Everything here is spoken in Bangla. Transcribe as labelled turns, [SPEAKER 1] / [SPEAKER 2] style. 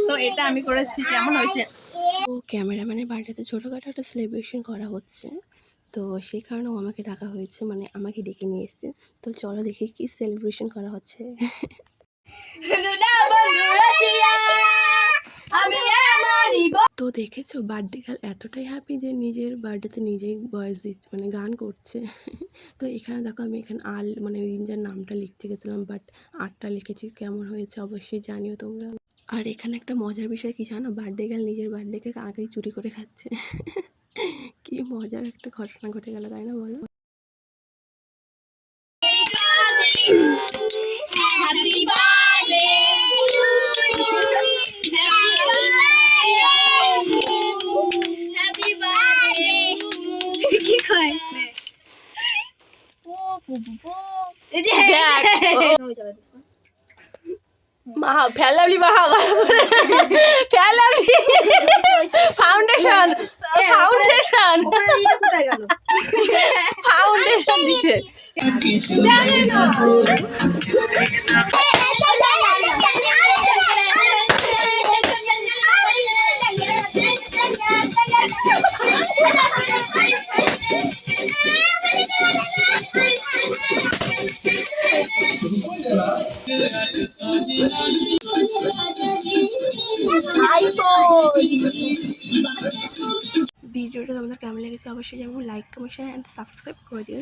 [SPEAKER 1] তো এটা আমি করেছি, কেমন হয়েছে?
[SPEAKER 2] তো ক্যামেরাম্যানের বার্থডেতে ছোটোখাটো একটা সেলিব্রেশন করা হচ্ছে, তো সেই কারণেও আমাকে ডাকা হয়েছে, মানে আমাকে ডেকে নিয়ে এসছে। তো চলো দেখি কি সেলিব্রেশন করা হচ্ছে। তো দেখেছো বার্থডে গার্ল এতটাই হ্যাপি যে নিজের বার্থডেতে নিজেই ভয়েস দিচ্ছে, মানে গান করছে। তো এখানে দেখো আমি এখানে মানে রিঞ্জার নামটা লিখতে গেছিলাম, বাট আরটা লিখেছি। কেমন হয়েছে অবশ্যই জানিও তোমরা। আর এখানে একটা মজার বিষয় কি জানো, বার্থডে গার্ল নিজের বার্থডেকে আগেই চুরি করে খাচ্ছে। কি মজার একটা ঘটনা ঘটে গেল, তাই না বলো? ফাউন্ডেশন দিচ্ছে। ভিডিওটা তোমাদের কেমন লেগেছে অবশ্যই যেমন like, comment, share and subscribe করে দিও।